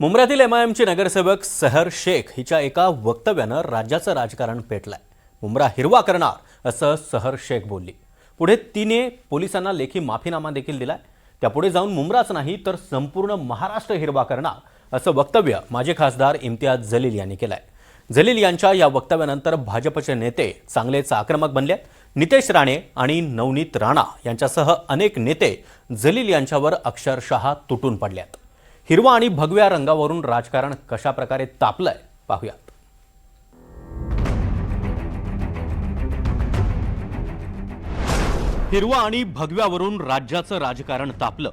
मुंब्र्यातील एमआयएमचे नगरसेवक सहर शेख हिच्या एका वक्तव्यानं राज्याचं राजकारण पेटलंय। मुंब्रा हिरवा करणार असं सहर शेख बोलली। पुढे तिने पोलिसांना लेखी माफीनामा देखील दिलाय। त्यापुढे जाऊन मुंब्राच नाही तर संपूर्ण महाराष्ट्र हिरवा करणार असं वक्तव्य माजी खासदार इम्तियाज जलील यांनी केलंय। जलील यांच्या या वक्तव्यानंतर भाजपचे नेते चांगलेच आक्रमक बनले। नितेश राणे आणि नवनीत राणा यांच्यासह अनेक नेते जलील यांच्यावर अक्षरशः तुटून पडलेत। हिरवा आणि भगव्या रंगावरून राजकारण कशा प्रकारे तापलंय पाहूयात। हिरवा आणि भगव्यावरून राज्याचं राजकारण तापलं।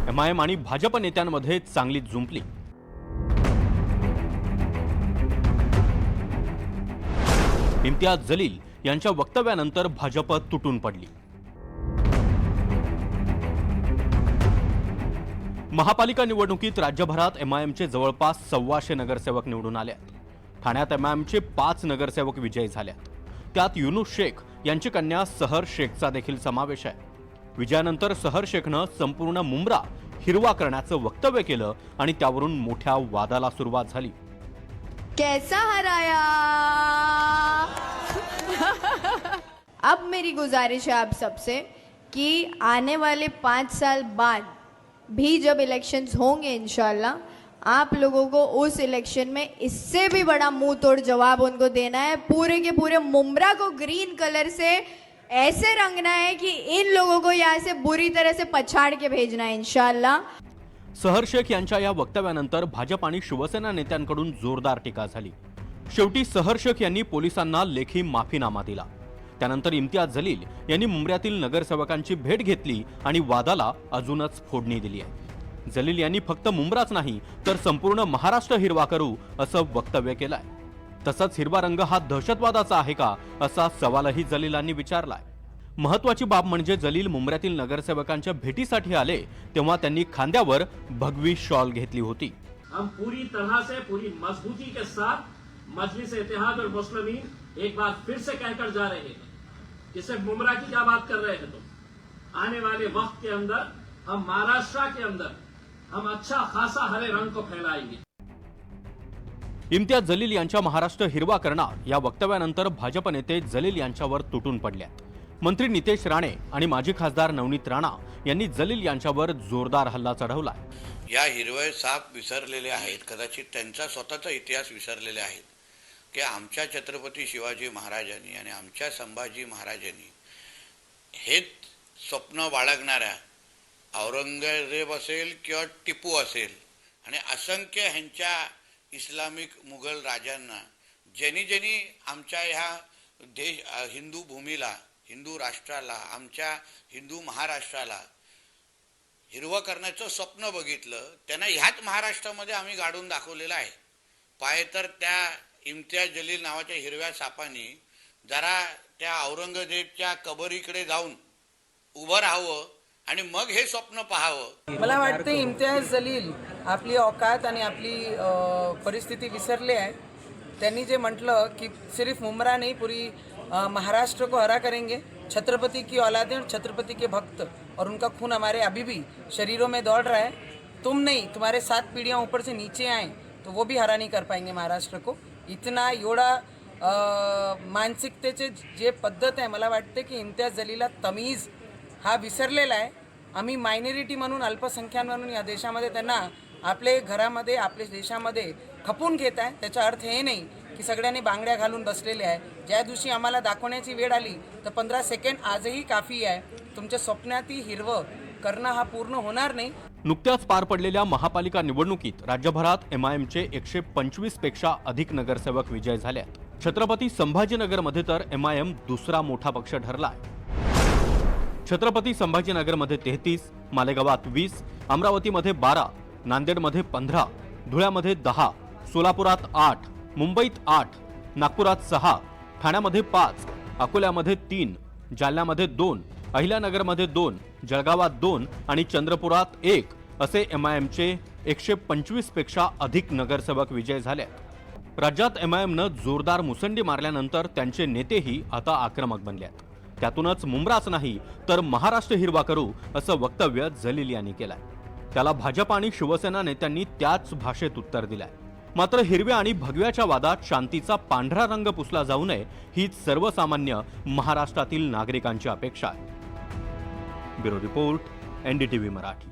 एमआयएम आणि भाजप नेत्यांमध्ये चांगली जुंपली। इम्तियाज जलील यांच्या वक्तव्यानंतर भाजप तुटून पडली। महापालिका निवडणुकीत राज्यभरात एमआयएमचे जवळपास 125 नगरसेवक निवडून आलेत। ठाण्यात एमआयएमचे 5 नगरसेवक विजयी झालेत। त्यात युनुस शेख यांची कन्या सहर शेखचा देखील समावेश आहे। विजयानंतर सहर शेखनं संपूर्ण मुंब्रा हिरवा करण्याचं वक्तव्य केलं आणि त्यावरून मोठ्या वादाला सुरुवात झाली। कैसा हराया? अब मेरी गुजारिश है आप सबसे कि आने वाले 5 साल बाद भी जब इलेक्शंस होंगे इंशाल्लाह, आप लोगों को उस इलेक्शन में इससे भी बड़ा मुंह तोड़ जवाब उनको देना है। पूरे के पूरे मुंब्रा को ग्रीन कलर से ऐसे रंगना है कि इन लोगों को यहाँ से बुरी तरह से पछाड़ के भेजना है इंशाल्लाह। सहर शेख यांच्या या वक्तव्यानंतर भाजप आणि शिवसेना नेत्यांकडून जोरदार टीका झाली। शेवटी सहर शेख यांनी पोलिसांना लेखी माफीनामा दिला। त्यानंतर इम्तियाज जलील यांनी मुंब्र्यातील नगरसेवकांची भेट घेतली आणि वादाला अजूनच फोडणी दिली आहे। जलील यांनी फक्त मुंब्राच नाही तर संपूर्ण महाराष्ट्र हिरवा करू असं वक्तव्य केलंय। तसंच हिरवा रंग हा दहशतवादाचा आहे का असा सवालही जलीलांनी विचारलाय। महत्त्वाची बाब म्हणजे जलील मुंब्र्यातील नगरसेवकांच्या भेटीसाठी आले तेव्हा त्यांनी खांद्यावर भगवी शॉल घेतली होती। हम पूरी तरह से पूरी मजबूती के साथ मजलिस इत्तेहाद और मुस्लिमीन एक बार फिर से कहकर जा रहे हैं कि सिर्फ मुंब्रा की क्या बात कर रहे हैं तुम। आने वाले वक्त के अंदर हम महाराष्ट्र के अंदर हम अच्छा खासा हरे रंग को फैलाएंगे। इम्तियाज जलील यांच्या महाराष्ट्र हिरवा करणार या वक्तव्यानंतर भाजप नेते जलील यांच्यावर तुटून पडलेत। मंत्री नितेश राणे आणि माजी खासदार नवनीत राणा यांनी जलील यांच्यावर जोरदार हल्ला चढवलाय। या हिरवे साप विसरलेले आहेत, कदाचित त्यांचा स्वतःचा इतिहास विसरलेले आहेत की आमच्या छत्रपती शिवाजी महाराजांनी आणि आमच्या संभाजी महाराजांनी हेच स्वप्न बाळगणाऱ्या औरंगजेब असेल किंवा टिपू असेल आणि असंख्य ह्यांच्या इस्लामिक मुघल राजांना ज्यांनी आमच्या ह्या देश हिंदू भूमीला, हिंदू राष्ट्राला, आमच्या हिंदू महाराष्ट्राला हिरवं करण्याचं स्वप्न बघितलं, त्यांना ह्याच महाराष्ट्रामध्ये आम्ही गाडून दाखवलेलं आहे। पाय तर त्या इम्तियाज जलील नावाच्या हिरव्या सापांनी जरा त्या औरंगजेबच्या कबरीकडे जाऊन उभं राहावं आणि मग हे स्वप्न पाहावं। मला वाटते इम्तियाज जलील आपली औकात आणि आपली परिस्थिती विसरले आहे। त्यांनी जे म्हटलं की सिर्फ मुंब्रा नहीं पूरी महाराष्ट्र को हरा करेंगे, छत्रपति की औलादें और छत्रपति के भक्त और उनका खून हमारे अभी भी शरीरों में दौड़ रहा है। तुम नहीं, तुम्हारे 7 पीढ़ियाँ ऊपर से नीचे आए तो वो भी हरा नहीं कर पाएंगे महाराष्ट्र को। इतना एवढा मानसिकतेचे जे पद्धत आहे, मला वाटते की इम्तियाज जलीलला तमीज हा विसरलेला आहे। आम्ही मायनॉरिटी म्हणून, अल्पसंख्याक म्हणून या देशामध्ये त्यांना आपले घरामध्ये, आपल्या देशामध्ये खपून घेत आहे। त्याचा अर्थ हे नाही की सगळ्यांनी बांगड्या घालून बसलेले आहे। ज्या दिवशी आम्हाला दाखवण्याची वेळ आली तर 15 सेकंड आजही काफी आहे। तुमच्या स्वप्नातही हिरवं करणं हा पूर्ण होणार नाही। नुकत्याच पार पडलेल्या महापालिका निवडणुकीत राज्यभरात एमआयएमचे 125 पेक्षा अधिक नगरसेवक विजयी झाले आहेत। छत्रपती संभाजीनगरमध्ये तर एमआयएम दुसरा मोठा पक्ष ठरलाय। छत्रपती संभाजीनगरमध्ये 33, मालेगावात 20, अमरावतीमध्ये 12, नांदेडमध्ये 15, धुळ्यामध्ये 10, सोलापुरात 8, मुंबईत 8, नागपुरात 6, ठाण्यामध्ये 5, अकोल्यामध्ये 3, जालन्यामध्ये 2, अहिल्यानगरमध्ये 2, जळगावात 2 आणि चंद्रपुरात 1 असे एमआयएमचे 125 पेक्षा अधिक नगरसेवक विजयी झाले। राज्यात एमआयएमनं जोरदार मुसंडी मारल्यानंतर त्यांचे नेतेही आता आक्रमक बनले आहेत। त्यातूनच मुंब्राच नाही तर महाराष्ट्र हिरवा करू असं वक्तव्य जलील यांनी केलंय. त्याला भाजप आणि शिवसेना नेत्यांनी त्याच भाषेत उत्तर दिलंय. मात्र हिरव्या आणि भगव्याच्या वादात शांतीचा पांढरा रंग पुसला जाऊ नये हीच सर्वसामान्य महाराष्ट्रातील नागरिकांची अपेक्षा आहे. Bureau report, NDTV Marathi.